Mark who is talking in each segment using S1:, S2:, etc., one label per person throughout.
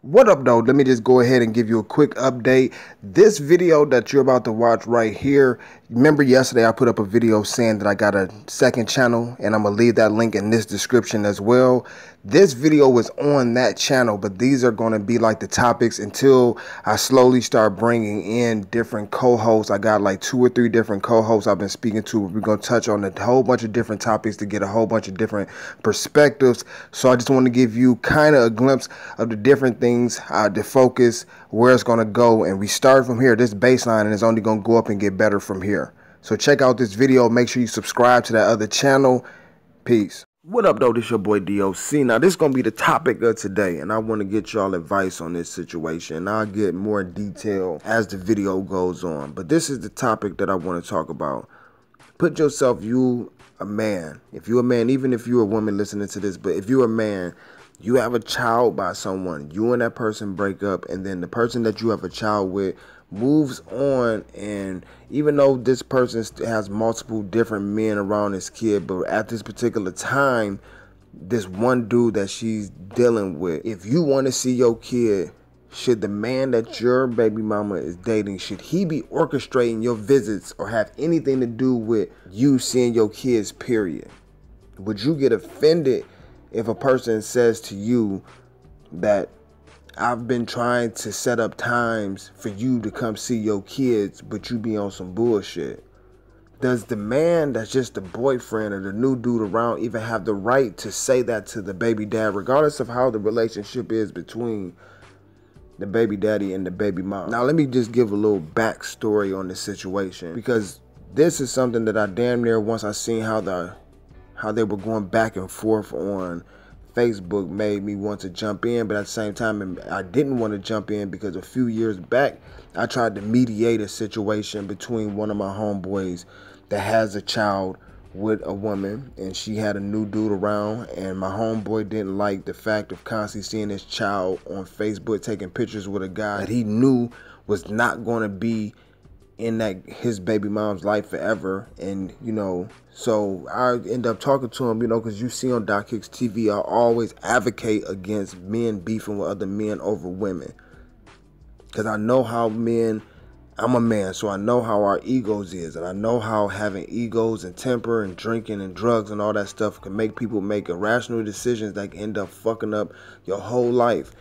S1: What up though? Let me just go ahead and give you a quick update. This video that you're about to watch right here, remember yesterday I put up a video saying that I got a second channel, and I'm gonna leave that link in this description as well. This video was on that channel, but these are going to be like the topics until I slowly start bringing in different co-hosts. I got like 2 or 3 different co-hosts I've been speaking to. We're going to touch on a whole bunch of different topics to get a whole bunch of different perspectives. So I just want to give you kind of a glimpse of the different things, the focus, where it's going to go. And we start from here, this baseline, and it's only going to go up and get better from here. So check out this video. Make sure you subscribe to that other channel. Peace. What up though, this your boy DOC. Now this is going to be the topic of today, and I want to get y'all advice on this situation. I'll get more detail as the video goes on, but this is the topic that I want to talk about. Put yourself, you a man, if you're a man, even if you're a woman listening to this, but if you're a man, you have a child by someone, you and that person break up, and then the person that you have a child with moves on, and even though this person has multiple different men around this kid, but at this particular time, this one dude that she's dealing with, if you want to see your kid, should the man that your baby mama is dating, should he be orchestrating your visits or have anything to do with you seeing your kids, period? Would you get offended if a person says to you that I've been trying to set up times for you to come see your kids, but you be on some bullshit? Does the man that's just the boyfriend or the new dude around even have the right to say that to the baby dad, regardless of how the relationship is between the baby daddy and the baby mom? Now, let me just give a little backstory on this situation, because this is something that I damn near, once I seen how they were going back and forth on Facebook, made me want to jump in, but at the same time I didn't want to jump in, because a few years back I tried to mediate a situation between one of my homeboys that has a child with a woman, and she had a new dude around, and my homeboy didn't like the fact of constantly seeing his child on Facebook taking pictures with a guy that he knew was not going to be in his baby mom's life forever. And so I end up talking to him, because you see on DocHicksTv, I always advocate against men beefing with other men over women, because I know how I'm a man, so I know how our egos is, and I know how having egos and temper and drinking and drugs and all that stuff can make people make irrational decisions that can end up fucking up your whole life.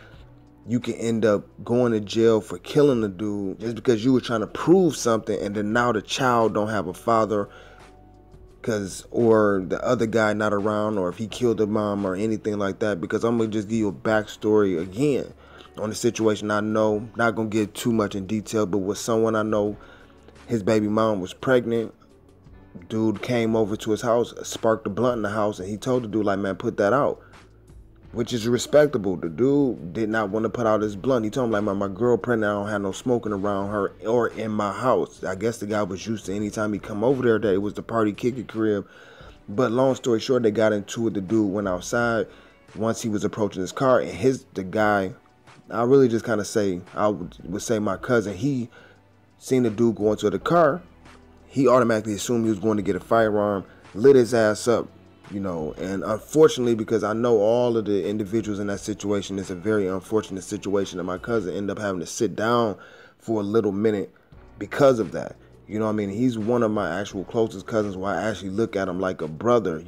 S1: You can end up going to jail for killing a dude just because you were trying to prove something, and then now the child don't have a father or the other guy not around, or if he killed the mom or anything like that. Because I'm going to just give you a backstory again on the situation. I know, not going to get too much in detail, but with someone I know, his baby mom was pregnant. Dude came over to his house, sparked a blunt in the house, and he told the dude, like, man, put that out. Which is respectable. The dude did not want to put out his blunt. He told him, like, my girl pregnant, I don't have no smoking around her or in my house. I guess the guy was used to anytime he come over there that it was the party kicker crib. But long story short, they got into it. The dude went outside once he was approaching his car, and the guy, I really just kind of say, I would say my cousin, he seen the dude go into the car. He automatically assumed he was going to get a firearm, lit his ass up. And unfortunately, because I know all of the individuals in that situation, it's a very unfortunate situation, and my cousin ended up having to sit down for a little minute because of that. He's one of my actual closest cousins, where I actually look at him like a brother,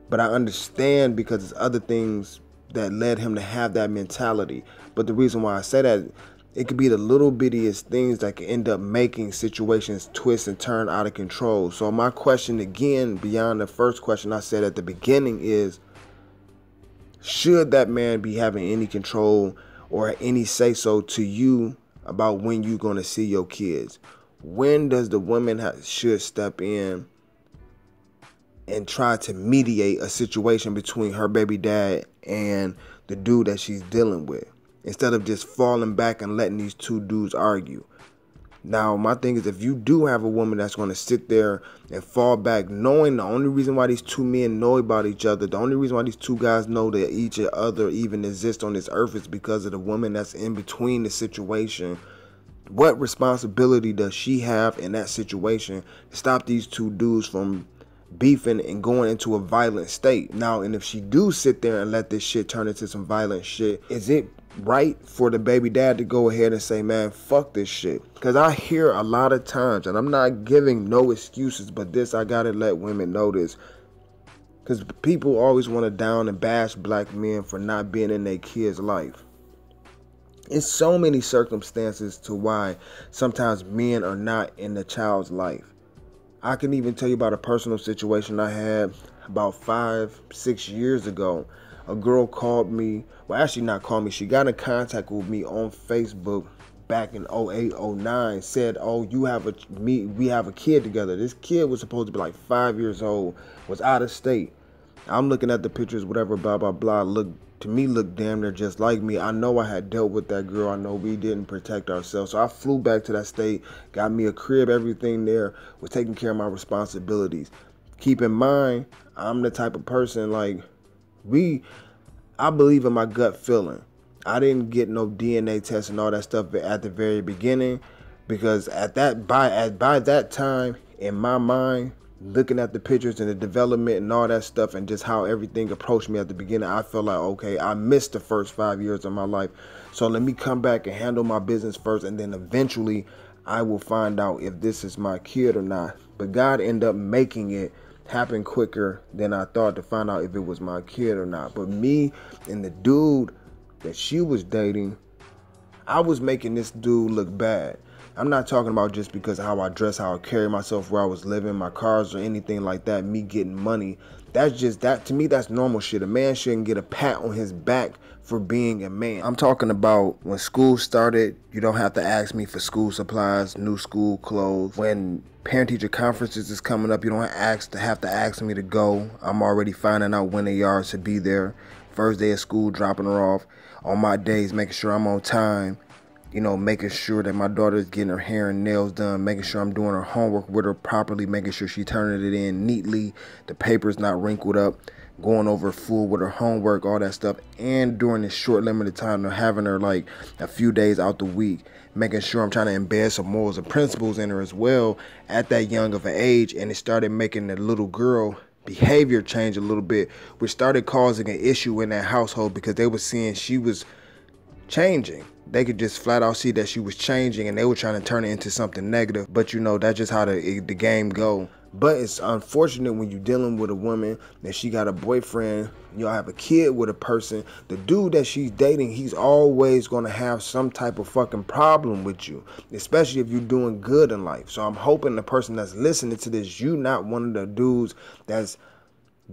S1: But I understand, because there's other things that led him to have that mentality. But the reason why I say that, it could be the little bittiest things that can end up making situations twist and turn out of control. So my question, again, beyond the first question I said at the beginning, is, should that man be having any control or any say-so to you about when you're going to see your kids? When does the woman should step in and try to mediate a situation between her baby dad and the dude that she's dealing with, instead of just falling back and letting these two dudes argue? Now, my thing is, if you do have a woman that's going to sit there and fall back, knowing the only reason why these two men know about each other, the only reason why these two guys know that each other even exist on this earth, is because of the woman that's in between the situation, what responsibility does she have in that situation to stop these two dudes from beefing and going into a violent state. Now, and if she do sit there and let this shit turn into some violent shit, is it right for the baby dad to go ahead and say, man, fuck this shit? Because I hear a lot of times, and I'm not giving no excuses, but this, I gotta let women know this, because people always want to down and bash black men for not being in their kid's life. It's so many circumstances to why sometimes men are not in the child's life. I can even tell you about a personal situation I had about 5-6 years ago. A girl called me, well, actually not called me, she got in contact with me on Facebook back in 08, 09, said, oh, we have a kid together. This kid was supposed to be like 5 years old, was out of state. I'm looking at the pictures, whatever, blah, blah, blah, look damn near just like me. I know I had dealt with that girl. I know we didn't protect ourselves. So I flew back to that state, got me a crib, everything there, was taking care of my responsibilities. Keep in mind, I'm the type of person, like, I believe in my gut feeling. I didn't get no DNA test and all that stuff at the very beginning, because by that time, in my mind, looking at the pictures and the development and all that stuff and just how everything approached me at the beginning, I felt like, okay, I missed the first 5 years of my life. So let me come back and handle my business first, and then eventually I will find out if this is my kid or not. But God ended up making it happen quicker than I thought to find out if it was my kid or not. But me and the dude that she was dating, I was making this dude look bad. I'm not talking about just because of how I dress, how I carry myself, where I was living, my cars or anything like that, me getting money. That's just, that to me, that's normal shit. A man shouldn't get a pat on his back for being a man. I'm talking about when school started, you don't have to ask me for school supplies, new school clothes. When parent-teacher conferences is coming up, you don't have to ask me to go. I'm already finding out when they are to be there. First day of school, dropping her off. On my days, making sure I'm on time. You know, making sure that my daughter is getting her hair and nails done, making sure I'm doing her homework with her properly, making sure she's turning it in neatly, the paper's not wrinkled up, going over full with her homework, all that stuff. And during this short limited time of having her like a few days out the week, making sure I'm trying to embed some morals and principles in her as well at that young of an age. And it started making the little girl behavior change a little bit, which started causing an issue in that household because they were seeing she was changing. They could just flat out see that she was changing, and they were trying to turn it into something negative. But you know, that's just how the game go. But it's unfortunate when you're dealing with a woman that she got a boyfriend, y'all have a kid with a person, the dude that she's dating, he's always going to have some type of fucking problem with you, especially if you're doing good in life. So I'm hoping the person that's listening to this, you not one of the dudes that's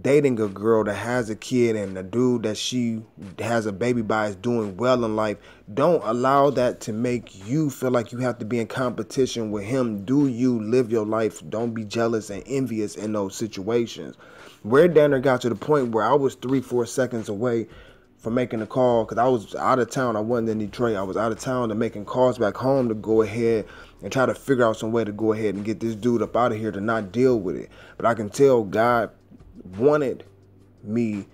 S1: dating a girl that has a kid and the dude that she has a baby by is doing well in life. Don't allow that to make you feel like you have to be in competition with him. Do you live your life? Don't be jealous and envious in those situations. Where Danner got to the point where I was 3-4 seconds away from making a call, because I was out of town. I wasn't in Detroit. I was out of town and making calls back home to go ahead and try to figure out some way to go ahead and get this dude up out of here to not deal with it. But I can tell God wanted me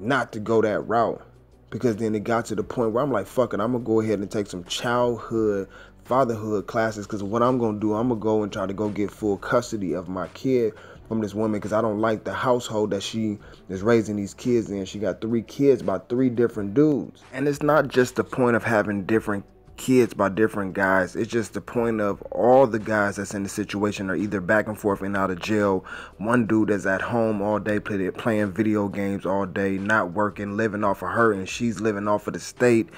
S1: not to go that route, because then it got to the point where I'm like, fuck it, I'm gonna go ahead and take some childhood, fatherhood classes, because what I'm gonna do, I'm gonna go and try to go get full custody of my kid from this woman, because I don't like the household that she is raising these kids in. She got 3 kids by 3 different dudes. And it's not just the point of having different kids by different guys. It's just the point of all the guys that's in the situation are either back and forth and out of jail. One dude is at home all day playing video games all day, not working, living off of her, and she's living off of the state.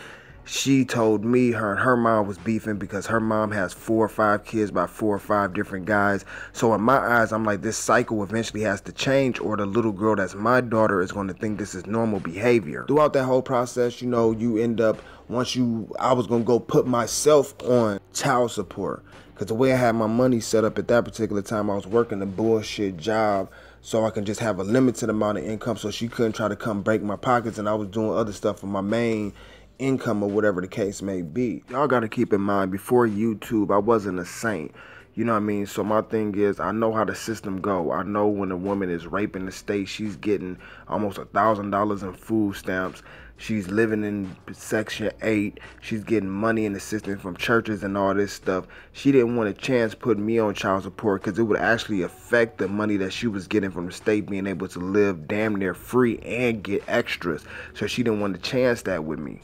S1: She told me her and her mom was beefing because her mom has 4 or 5 kids by 4 or 5 different guys. So in my eyes, I'm like, this cycle eventually has to change, or the little girl that's my daughter is going to think this is normal behavior. Throughout that whole process, you know, you end up, I was going to go put myself on child support, because the way I had my money set up at that particular time, I was working a bullshit job so I can just have a limited amount of income so she couldn't try to come break my pockets, and I was doing other stuff for my main income or whatever the case may be. Y'all got to keep in mind, before YouTube, I wasn't a saint. You know what I mean? So my thing is, I know how the system go. I know when a woman is raping the state, she's getting almost $1,000 in food stamps. She's living in Section 8. She's getting money and assistance from churches and all this stuff. She didn't want a chance putting me on child support because it would actually affect the money that she was getting from the state, being able to live damn near free and get extras. So she didn't want to chance that with me.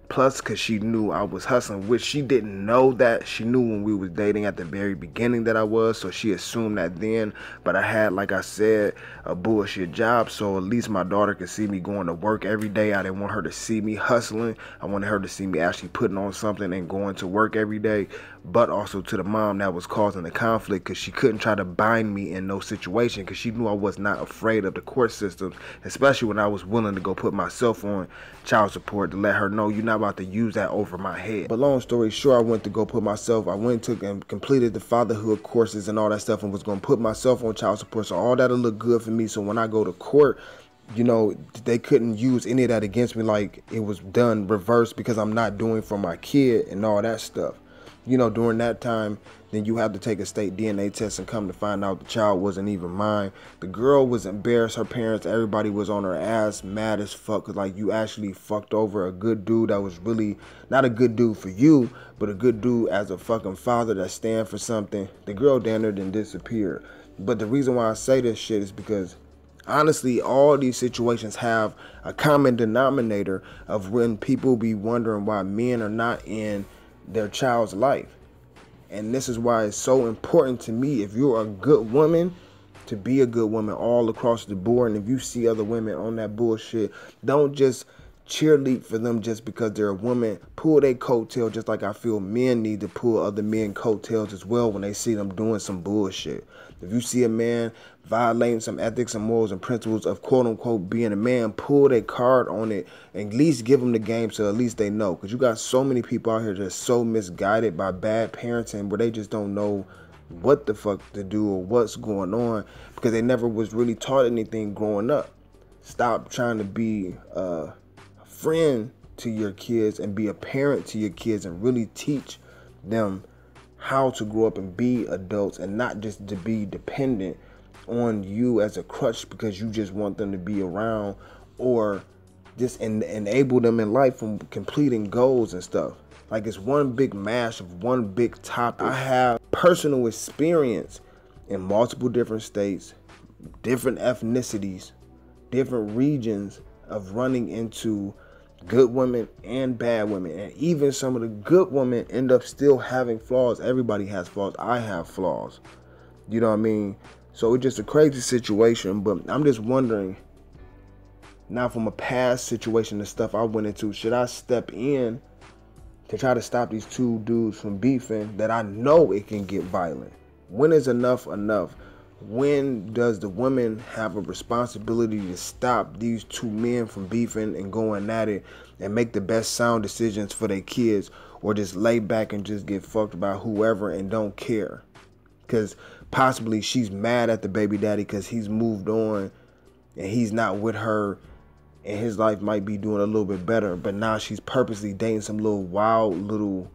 S1: Plus, because she knew I was hustling, which she didn't know that. She knew when we was dating at the very beginning that I was, so she assumed that then. But I had, like I said, a bullshit job, so at least my daughter could see me going to work every day. I didn't want her to see me hustling. I wanted her to see me actually putting on something and going to work every day. But also to the mom that was causing the conflict, because she couldn't try to bind me in no situation, because she knew I was not afraid of the court systems, especially when I was willing to go put myself on child support, to let her know you're not about to use that over my head. But long story short, I went to go put myself, I went and completed the fatherhood courses and all that stuff, and was going to put myself on child support, so all that'll look good for me. So when I go to court, you know, they couldn't use any of that against me, like it was done reverse because I'm not doing for my kid and all that stuff. You know, during that time, then you have to take a state DNA test and come to find out the child wasn't even mine. The girl was embarrassed. Her parents, everybody was on her ass, mad as fuck. Cause like, you actually fucked over a good dude that was really not a good dude for you, but a good dude as a fucking father that stand for something. The girl down there then disappeared. But the reason why I say this shit is because honestly, all these situations have a common denominator of when people be wondering why men are not in their child's life. And this is why it's so important to me, if you're a good woman, to be a good woman all across the board. And if you see other women on that bullshit, don't just cheerlead for them just because they're a woman. Pull their coattail, just like I feel men need to pull other men's coattails as well when they see them doing some bullshit. If you see a man violating some ethics and morals and principles of quote unquote being a man, pull their card on it and at least give them the game so at least they know. Because you got so many people out here just so misguided by bad parenting where they just don't know what the fuck to do or what's going on because they never was really taught anything growing up. Stop trying to be a friend to your kids and be a parent to your kids and really teach them how to grow up and be adults and not just to be dependent on you as a crutch because you just want them to be around or just enable them in life from completing goals and stuff. Like, it's one big mash of one big topic. I have personal experience in multiple different states, different ethnicities, different regions of running into good women and bad women. And even some of the good women end up still having flaws. Everybody has flaws. I have flaws. You know what I mean? So it's just a crazy situation. But I'm just wondering, now from a past situation, the stuff I went into, should I step in to try to stop these two dudes from beefing that I know it can get violent? When is enough enough? When does the woman have a responsibility to stop these two men from beefing and going at it and make the best sound decisions for their kids, or just lay back and just get fucked by whoever and don't care? Because possibly she's mad at the baby daddy because he's moved on and he's not with her and his life might be doing a little bit better, but now she's purposely dating some little wild little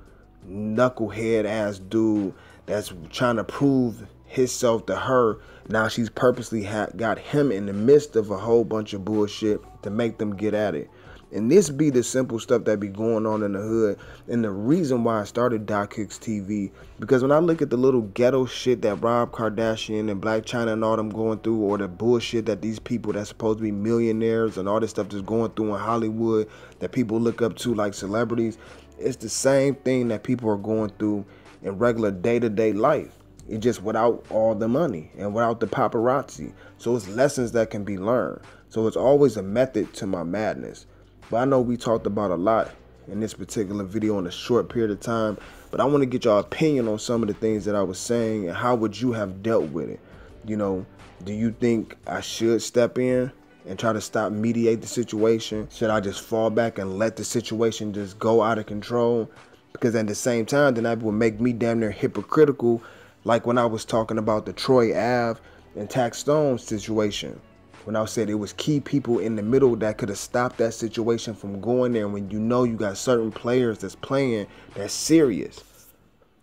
S1: knucklehead ass dude that's trying to prove himself to her. Now she's purposely got him in the midst of a whole bunch of bullshit to make them get at it. And this be the simple stuff that be going on in the hood. And the reason why I started DocHicksTv, because when I look at the little ghetto shit that Rob Kardashian and Blac, Chyna and all them going through, or the bullshit that these people that's supposed to be millionaires and all this stuff that's going through in Hollywood that people look up to like celebrities, it's the same thing that people are going through in regular day-to-day life. It's just without all the money and without the paparazzi. So it's lessons that can be learned. So it's always a method to my madness. But I know we talked about a lot in this particular video in a short period of time. But I want to get your opinion on some of the things that I was saying and how would you have dealt with it? You know, do you think I should step in and try to mediate the situation? Should I just fall back and let the situation just go out of control? Because at the same time, then that would make me damn near hypocritical. Like when I was talking about the Troy Ave and Taxstone situation, when I said it was key people in the middle that could have stopped that situation from going there, when you know you got certain players that's playing that's serious.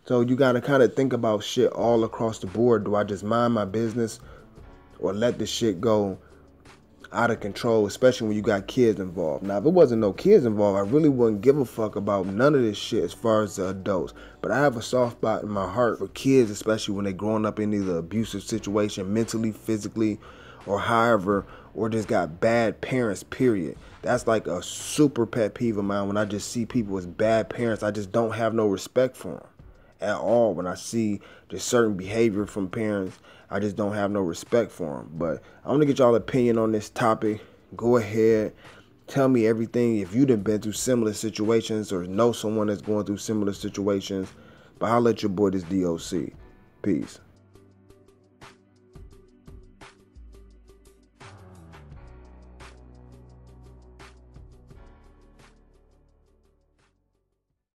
S1: So you got to kind of think about shit all across the board. Do I just mind my business or let the shit go out of control, especially when you got kids involved. Now, if it wasn't no kids involved, I really wouldn't give a fuck about none of this shit as far as the adults. But I have a soft spot in my heart for kids, especially when they're growing up in either abusive situation, mentally, physically, or however, or just got bad parents, period. That's like a super pet peeve of mine. When I just see people as bad parents, I just don't have no respect for them at all. When I see just certain behavior from parents, I just don't have no respect for them. But I want to get y'all opinion on this topic. Go ahead, tell me everything. If you done been through similar situations or know someone that's going through similar situations, but I'll let your boy this DOC. Peace.